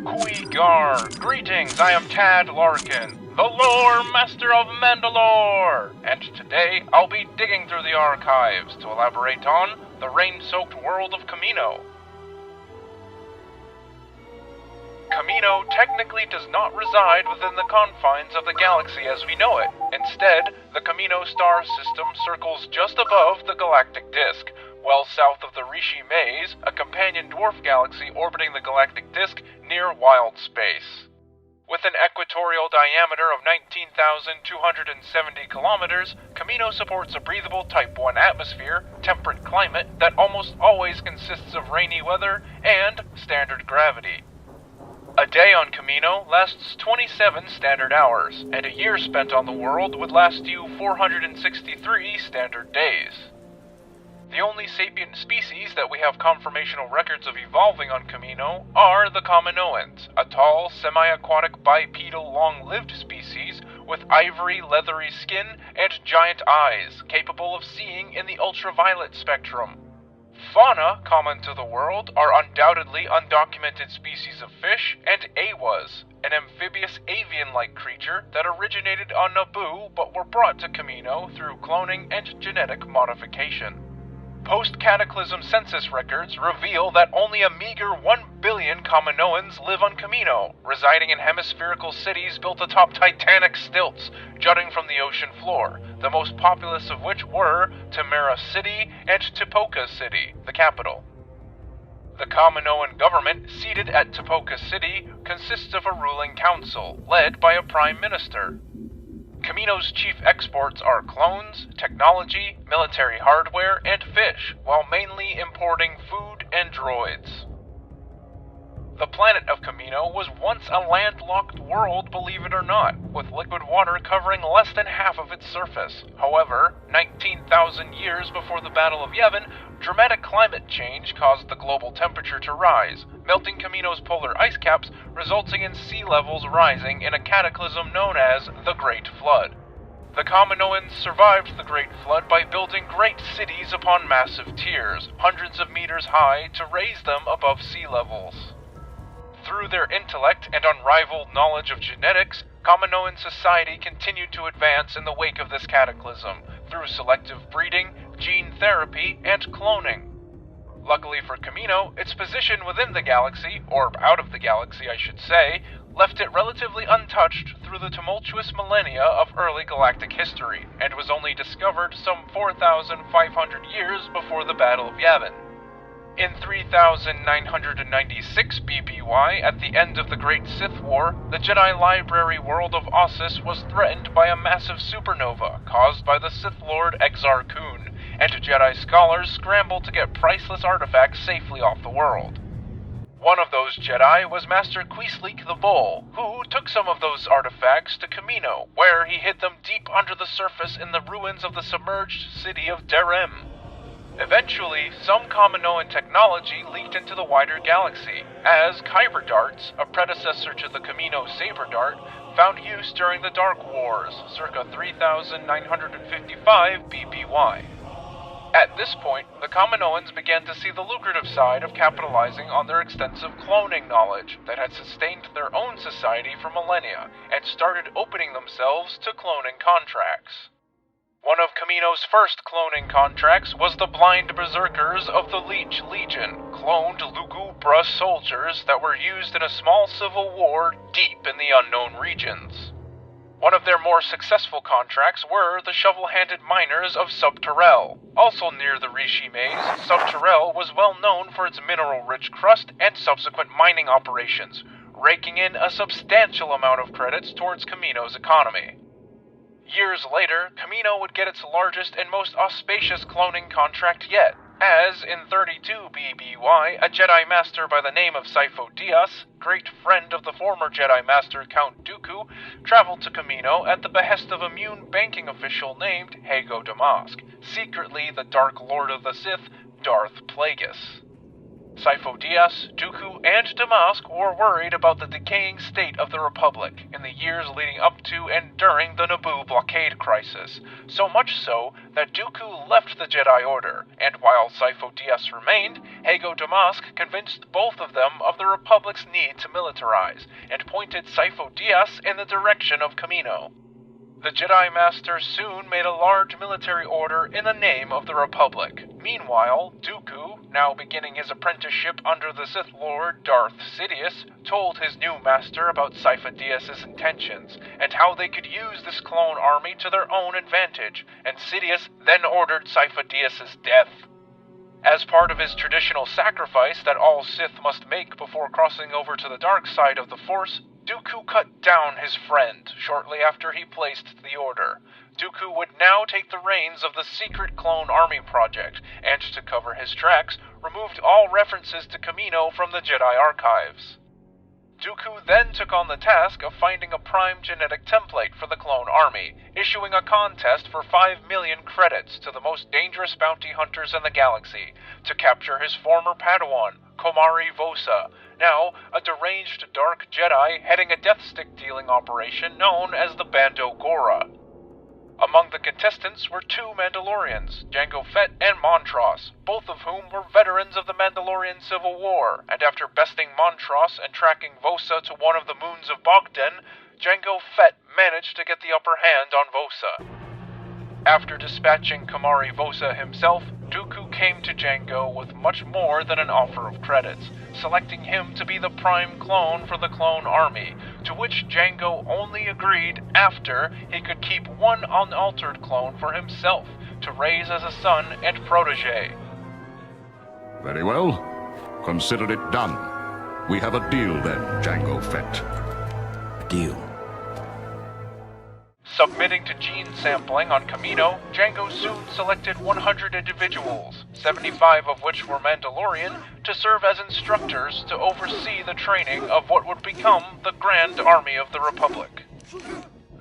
Kuigar! Greetings, I am Tad Larkin, the Lore Master of Manda-LORE! And today, I'll be digging through the archives to elaborate on the rain-soaked world of Kamino. Kamino technically does not reside within the confines of the galaxy as we know it. Instead, the Kamino star system circles just above the galactic disk, well south of the Rishi Maze, a companion dwarf galaxy orbiting the galactic disk near wild space. With an equatorial diameter of 19,270 kilometers, Kamino supports a breathable Type 1 atmosphere, temperate climate that almost always consists of rainy weather, and standard gravity. A day on Kamino lasts 27 standard hours, and a year spent on the world would last you 463 standard days. The only sapient species that we have conformational records of evolving on Kamino are the Kaminoans, a tall, semi-aquatic bipedal long-lived species with ivory, leathery skin and giant eyes, capable of seeing in the ultraviolet spectrum. Fauna common to the world are undoubtedly undocumented species of fish and awas, an amphibious avian-like creature that originated on Naboo but were brought to Kamino through cloning and genetic modification. Post-cataclysm census records reveal that only a meager 1 billion Kaminoans live on Kamino, residing in hemispherical cities built atop titanic stilts jutting from the ocean floor, the most populous of which were Tamara City and Tipoca City, the capital. The Kaminoan government, seated at Tipoca City, consists of a ruling council, led by a prime minister. Kamino's chief exports are clones, technology, military hardware, and fish, while mainly importing food and droids. The planet of Kamino was once a landlocked world, believe it or not, with liquid water covering less than half of its surface. However, 19,000 years before the Battle of Yavin, dramatic climate change caused the global temperature to rise, melting Kamino's polar ice caps, resulting in sea levels rising in a cataclysm known as the Great Flood. The Kaminoans survived the Great Flood by building great cities upon massive tiers, hundreds of meters high, to raise them above sea levels. Through their intellect and unrivaled knowledge of genetics, Kaminoan society continued to advance in the wake of this cataclysm, through selective breeding, gene therapy, and cloning. Luckily for Kamino, its position within the galaxy, or out of the galaxy I should say, left it relatively untouched through the tumultuous millennia of early galactic history, and was only discovered some 4,500 years before the Battle of Yavin. In 3996 BBY, at the end of the Great Sith War, the Jedi Library world of Ossus was threatened by a massive supernova caused by the Sith Lord Exar Kun, and Jedi scholars scrambled to get priceless artifacts safely off the world. One of those Jedi was Master Quisleek the Bull, who took some of those artifacts to Kamino, where he hid them deep under the surface in the ruins of the submerged city of Derem. Eventually, some Kaminoan technology leaked into the wider galaxy, as Kyber darts, a predecessor to the Kamino saber dart, found use during the Dark Wars, circa 3955 BBY. At this point, the Kaminoans began to see the lucrative side of capitalizing on their extensive cloning knowledge that had sustained their own society for millennia, and started opening themselves to cloning contracts. One of Kamino's first cloning contracts was the blind berserkers of the Leech Legion, cloned Lugubra soldiers that were used in a small civil war deep in the unknown regions. One of their more successful contracts were the shovel-handed miners of Subterrel. Also near the Rishi Maze, Subterrel was well known for its mineral-rich crust and subsequent mining operations, raking in a substantial amount of credits towards Kamino's economy. Years later, Kamino would get its largest and most auspicious cloning contract yet, as in 32 BBY, a Jedi Master by the name of Sifo Dyas, great friend of the former Jedi Master Count Dooku, traveled to Kamino at the behest of a Mune banking official named Hago Damask, secretly the Dark Lord of the Sith, Darth Plagueis. Sifo-Dyas, Dooku, and Damask were worried about the decaying state of the Republic in the years leading up to and during the Naboo blockade crisis, so much so that Dooku left the Jedi Order, and while Sifo-Dyas remained, Hago Damask convinced both of them of the Republic's need to militarize, and pointed Sifo-Dyas in the direction of Kamino. The Jedi Master soon made a large military order in the name of the Republic. Meanwhile, Dooku, now beginning his apprenticeship under the Sith Lord Darth Sidious, told his new master about Sifo-Dyas' intentions, and how they could use this clone army to their own advantage, and Sidious then ordered Sifo-Dyas' death. As part of his traditional sacrifice that all Sith must make before crossing over to the dark side of the Force, Dooku cut down his friend shortly after he placed the order. Dooku would now take the reins of the secret clone army project, and to cover his tracks, removed all references to Kamino from the Jedi archives. Dooku then took on the task of finding a prime genetic template for the clone army, issuing a contest for 5 million credits to the most dangerous bounty hunters in the galaxy, to capture his former Padawan, Komari Vosa, now a deranged dark Jedi heading a death stick dealing operation known as the Bando Gora. Among the contestants were 2 Mandalorians, Jango Fett and Montross, both of whom were veterans of the Mandalorian Civil War, and after besting Montross and tracking Vosa to one of the moons of Bogdan, Jango Fett managed to get the upper hand on Vosa. After dispatching Komari Vosa himself, Dooku came to Jango with much more than an offer of credits, selecting him to be the prime clone for the clone army, to which Jango only agreed after he could keep one unaltered clone for himself, to raise as a son and protege. Very well. Consider it done. We have a deal then, Jango Fett. Deal. Submitting to gene sampling on Kamino, Jango soon selected 100 individuals, 75 of which were Mandalorian, to serve as instructors to oversee the training of what would become the Grand Army of the Republic.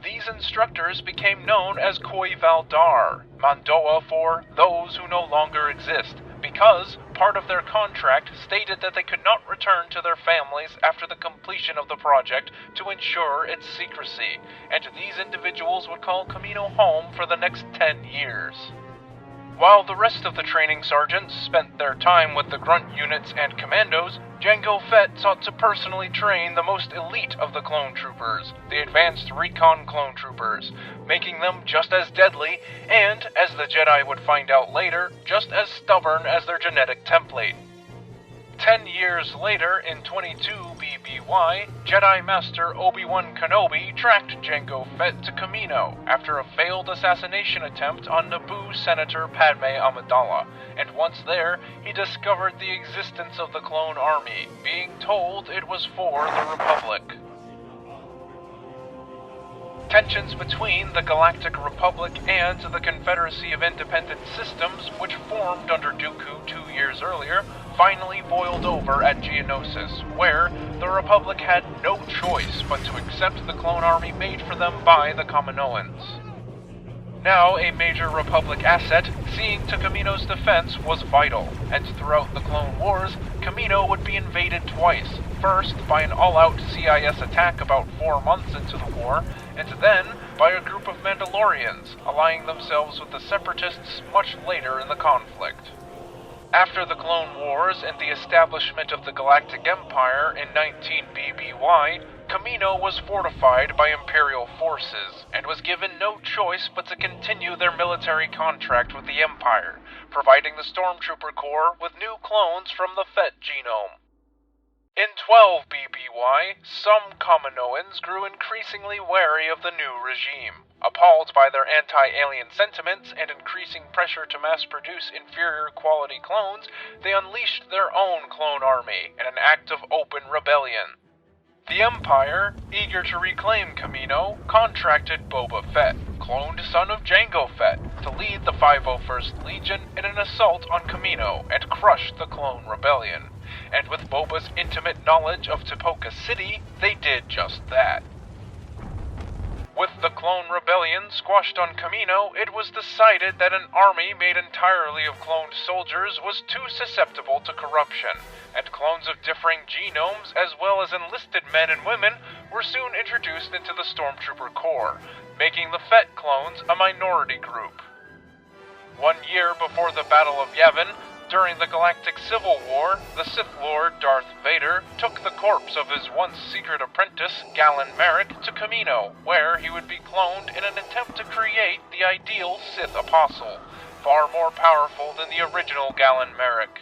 These instructors became known as Koi Valdar, Mandoa for those who no longer exist, because part of their contract stated that they could not return to their families after the completion of the project to ensure its secrecy, and these individuals would call Kamino home for the next 10 years. While the rest of the training sergeants spent their time with the grunt units and commandos, Jango Fett sought to personally train the most elite of the clone troopers, the advanced recon clone troopers, making them just as deadly and, as the Jedi would find out later, just as stubborn as their genetic template. 10 years later, in 22 BBY, Jedi Master Obi-Wan Kenobi tracked Jango Fett to Kamino after a failed assassination attempt on Naboo Senator Padme Amidala, and once there, he discovered the existence of the clone army, being told it was for the Republic. Tensions between the Galactic Republic and the Confederacy of Independent Systems, which formed under Dooku 2 years earlier, finally boiled over at Geonosis, where the Republic had no choice but to accept the clone army made for them by the Kaminoans. Now a major Republic asset, seeing to Kamino's defense was vital, and throughout the Clone Wars, Kamino would be invaded twice, first by an all-out CIS attack about 4 months into the war, and then by a group of Mandalorians, allying themselves with the Separatists much later in the conflict. After the Clone Wars and the establishment of the Galactic Empire in 19 BBY, Kamino was fortified by Imperial forces, and was given no choice but to continue their military contract with the Empire, providing the Stormtrooper Corps with new clones from the Fett genome. In 12 BBY, some Kaminoans grew increasingly wary of the new regime. Appalled by their anti-alien sentiments and increasing pressure to mass-produce inferior quality clones, they unleashed their own clone army in an act of open rebellion. The Empire, eager to reclaim Kamino, contracted Boba Fett, cloned son of Jango Fett, to lead the 501st Legion in an assault on Kamino and crush the clone rebellion. And with Boba's intimate knowledge of Tipoca City, they did just that. With the clone rebellion squashed on Kamino, it was decided that an army made entirely of cloned soldiers was too susceptible to corruption, and clones of differing genomes, as well as enlisted men and women, were soon introduced into the Stormtrooper Corps, making the Fett clones a minority group. 1 year before the Battle of Yavin, during the Galactic Civil War, the Sith Lord Darth Vader took the corpse of his once secret apprentice, Galen Marek, to Kamino, where he would be cloned in an attempt to create the ideal Sith Apostle, far more powerful than the original Galen Marek.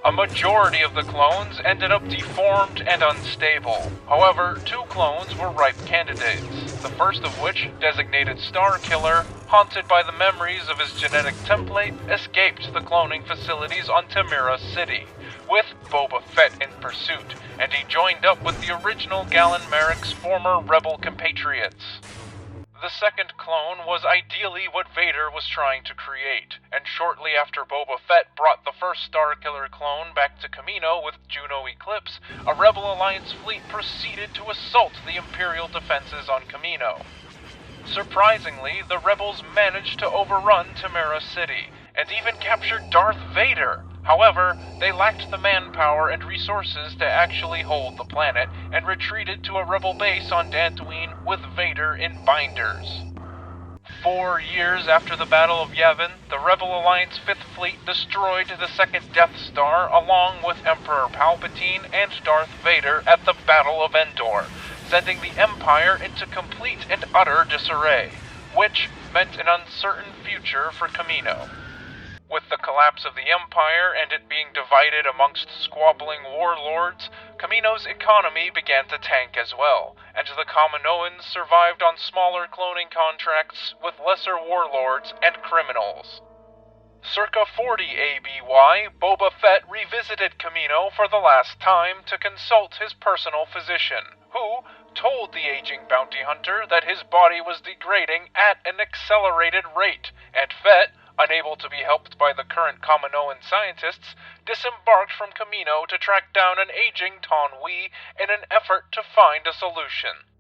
A majority of the clones ended up deformed and unstable. However, 2 clones were ripe candidates, the first of which, designated Starkiller, haunted by the memories of his genetic template, escaped the cloning facilities on Tamira City, with Boba Fett in pursuit, and he joined up with the original Galen Marek's former rebel compatriots. The second clone was ideally what Vader was trying to create, and shortly after Boba Fett brought the first Starkiller clone back to Kamino with Juno Eclipse, a Rebel Alliance fleet proceeded to assault the Imperial defenses on Kamino. Surprisingly, the rebels managed to overrun Tamira City, and even captured Darth Vader. However, they lacked the manpower and resources to actually hold the planet, and retreated to a rebel base on Dantooine with Vader in binders. 4 years after the Battle of Yavin, the Rebel Alliance 5th Fleet destroyed the second Death Star along with Emperor Palpatine and Darth Vader at the Battle of Endor, sending the Empire into complete and utter disarray, which meant an uncertain future for Kamino. With the collapse of the Empire and it being divided amongst squabbling warlords, Kamino's economy began to tank as well, and the Kaminoans survived on smaller cloning contracts with lesser warlords and criminals. Circa 40 ABY, Boba Fett revisited Kamino for the last time to consult his personal physician, who told the aging bounty hunter that his body was degrading at an accelerated rate, and Fett, unable to be helped by the current Kaminoan scientists, disembarked from Kamino to track down an aging Taun We in an effort to find a solution.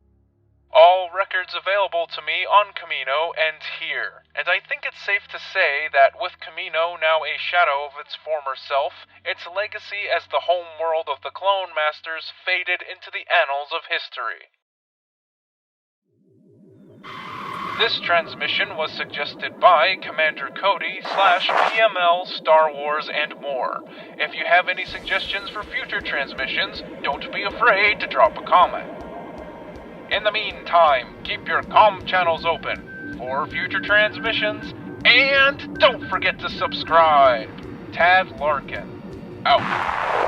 All records available to me on Kamino end here, and I think it's safe to say that with Kamino now a shadow of its former self, its legacy as the homeworld of the Clone Masters faded into the annals of history. This transmission was suggested by Commander Cody /PML Star Wars and more. If you have any suggestions for future transmissions, don't be afraid to drop a comment. In the meantime, keep your comm channels open for future transmissions, and don't forget to subscribe. Tad Larkin, out.